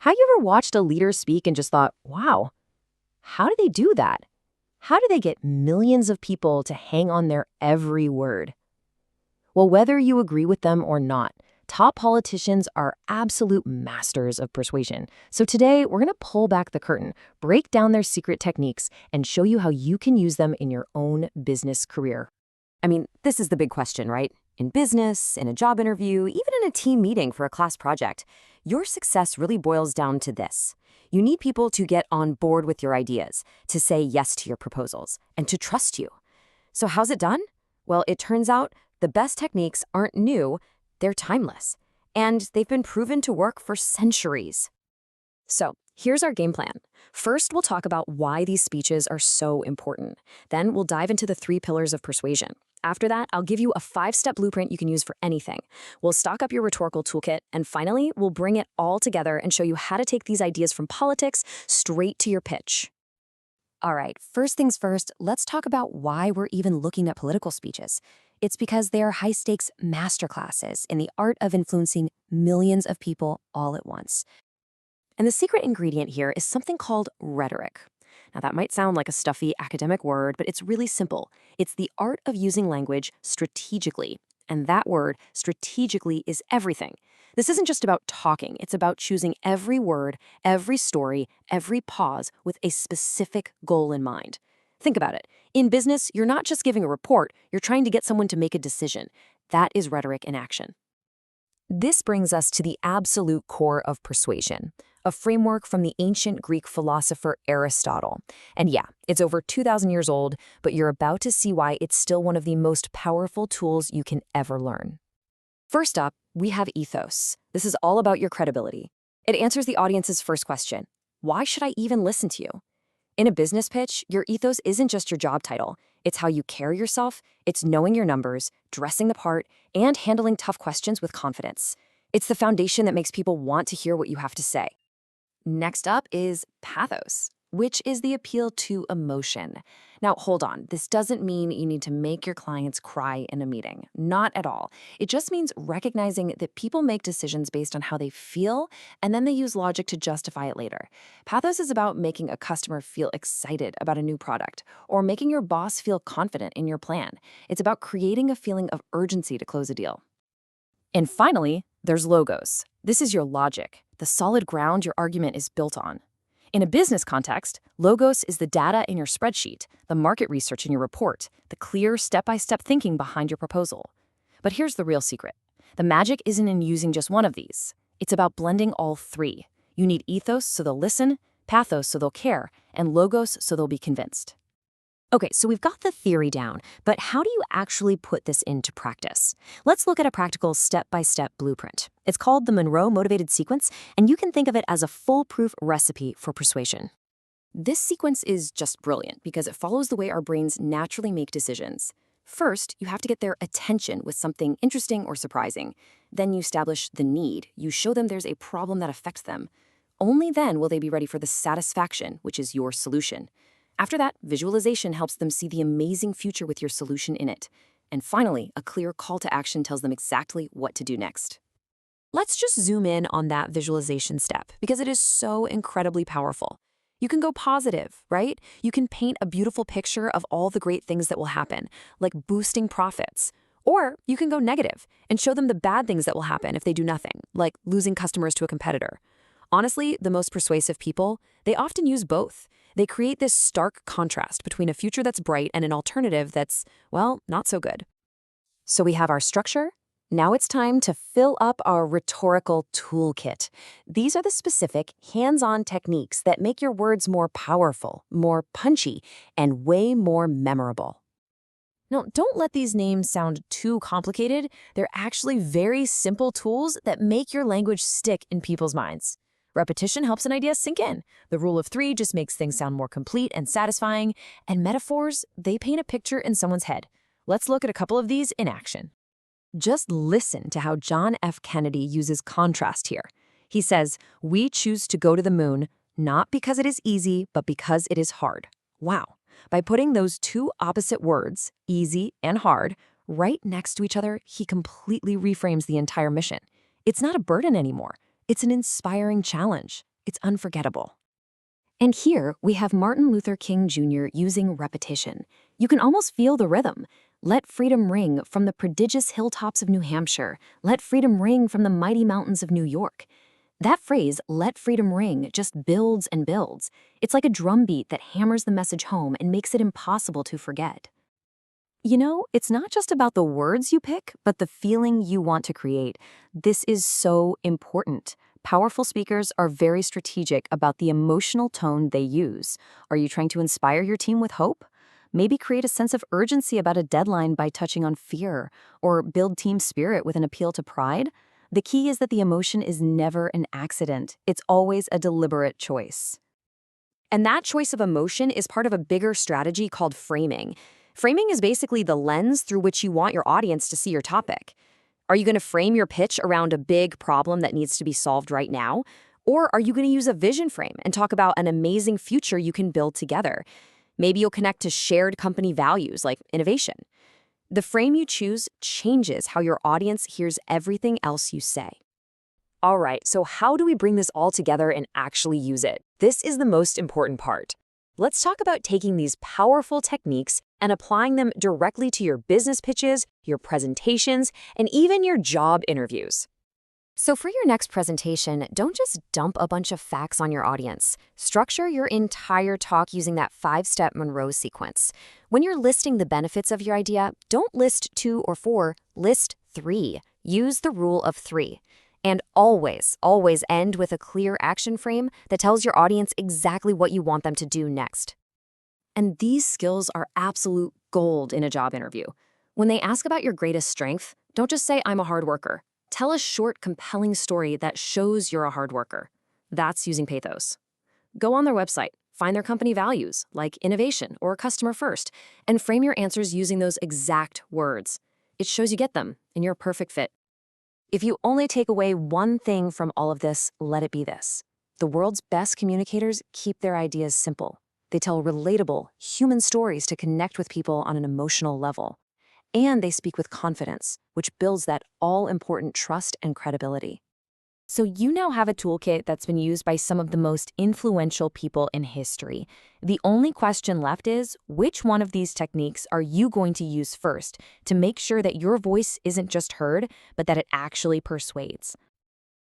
Have you ever watched a leader speak and just thought, wow, how do they do that? How do they get millions of people to hang on their every word? Well, whether you agree with them or not, top politicians are absolute masters of persuasion. So today, we're going to pull back the curtain, break down their secret techniques, and show you how you can use them in your own business career. I mean, this is the big question, right? In business, in a job interview, even in a team meeting for a class project, your success really boils down to this. You need people to get on board with your ideas, to say yes to your proposals, and to trust you. So how's it done? Well, it turns out the best techniques aren't new, they're timeless, and they've been proven to work for centuries. So here's our game plan. First, we'll talk about why these speeches are so important. Then we'll dive into the 3 pillars of persuasion. After that, I'll give you a 5-step blueprint you can use for anything. We'll stock up your rhetorical toolkit, and finally, we'll bring it all together and show you how to take these ideas from politics straight to your pitch. All right, first things first, let's talk about why we're even looking at political speeches. It's because they are high-stakes masterclasses in the art of influencing millions of people all at once. And the secret ingredient here is something called rhetoric. Now, that might sound like a stuffy academic word, but it's really simple. It's the art of using language strategically. And that word, strategically, is everything. This isn't just about talking. It's about choosing every word, every story, every pause with a specific goal in mind. Think about it. In business, you're not just giving a report. You're trying to get someone to make a decision. That is rhetoric in action. This brings us to the absolute core of persuasion, a framework from the ancient Greek philosopher Aristotle. And yeah, it's over 2,000 years old, but you're about to see why it's still one of the most powerful tools you can ever learn. First up, we have ethos. This is all about your credibility. It answers the audience's first question: why should I even listen to you? In a business pitch, your ethos isn't just your job title. It's how you carry yourself, it's knowing your numbers, dressing the part, and handling tough questions with confidence. It's the foundation that makes people want to hear what you have to say. Next up is pathos, which is the appeal to emotion. Now, hold on. This doesn't mean you need to make your clients cry in a meeting. Not at all. It just means recognizing that people make decisions based on how they feel, and then they use logic to justify it later. Pathos is about making a customer feel excited about a new product, or making your boss feel confident in your plan. It's about creating a feeling of urgency to close a deal. And finally, there's logos. This is your logic, the solid ground your argument is built on. In a business context, logos is the data in your spreadsheet, the market research in your report, the clear step-by-step thinking behind your proposal. But here's the real secret. The magic isn't in using just one of these. It's about blending all 3. You need ethos so they'll listen, pathos so they'll care, and logos so they'll be convinced. Okay, so we've got the theory down, but how do you actually put this into practice? Let's look at a practical step-by-step blueprint. It's called the Monroe Motivated Sequence, and you can think of it as a foolproof recipe for persuasion. This sequence is just brilliant because it follows the way our brains naturally make decisions. First, you have to get their attention with something interesting or surprising. Then you establish the need. You show them there's a problem that affects them. Only then will they be ready for the satisfaction, which is your solution. After that, visualization helps them see the amazing future with your solution in it. And finally, a clear call to action tells them exactly what to do next. Let's just zoom in on that visualization step because it is so incredibly powerful. You can go positive, right? You can paint a beautiful picture of all the great things that will happen, like boosting profits. Or you can go negative and show them the bad things that will happen if they do nothing, like losing customers to a competitor. Honestly, the most persuasive people, they often use both. They create this stark contrast between a future that's bright and an alternative that's, well, not so good. So we have our structure. Now it's time to fill up our rhetorical toolkit. These are the specific, hands-on techniques that make your words more powerful, more punchy, and way more memorable. Now, don't let these names sound too complicated. They're actually very simple tools that make your language stick in people's minds. Repetition helps an idea sink in. The rule of 3 just makes things sound more complete and satisfying. And metaphors, they paint a picture in someone's head. Let's look at a couple of these in action. Just listen to how John F. Kennedy uses contrast here. He says, "We choose to go to the moon, not because it is easy, but because it is hard." Wow. By putting those 2 opposite words, easy and hard, right next to each other, he completely reframes the entire mission. It's not a burden anymore. It's an inspiring challenge. It's unforgettable. And here we have Martin Luther King Jr. using repetition. You can almost feel the rhythm. Let freedom ring from the prodigious hilltops of New Hampshire. Let freedom ring from the mighty mountains of New York. That phrase, let freedom ring, just builds and builds. It's like a drumbeat that hammers the message home and makes it impossible to forget. You know, it's not just about the words you pick, but the feeling you want to create. This is so important. Powerful speakers are very strategic about the emotional tone they use. Are you trying to inspire your team with hope? Maybe create a sense of urgency about a deadline by touching on fear, or build team spirit with an appeal to pride. The key is that the emotion is never an accident. It's always a deliberate choice. And that choice of emotion is part of a bigger strategy called framing. Framing is basically the lens through which you want your audience to see your topic. Are you going to frame your pitch around a big problem that needs to be solved right now? Or are you going to use a vision frame and talk about an amazing future you can build together? Maybe you'll connect to shared company values like innovation. The frame you choose changes how your audience hears everything else you say. All right, so how do we bring this all together and actually use it? This is the most important part. Let's talk about taking these powerful techniques and applying them directly to your business pitches, your presentations, and even your job interviews. So for your next presentation, don't just dump a bunch of facts on your audience. Structure your entire talk using that 5-step Monroe sequence. When you're listing the benefits of your idea, don't list 2 or 4, list 3. Use the rule of 3. And always, always end with a clear action frame that tells your audience exactly what you want them to do next. And these skills are absolute gold in a job interview. When they ask about your greatest strength, don't just say, I'm a hard worker. Tell a short, compelling story that shows you're a hard worker. That's using Pathos. Go on their website, find their company values, like innovation or customer first, and frame your answers using those exact words. It shows you get them, and you're a perfect fit. If you only take away one thing from all of this, let it be this. The world's best communicators keep their ideas simple. They tell relatable, human stories to connect with people on an emotional level. And they speak with confidence, which builds that all-important trust and credibility. So you now have a toolkit that's been used by some of the most influential people in history. The only question left is, which one of these techniques are you going to use first to make sure that your voice isn't just heard, but that it actually persuades?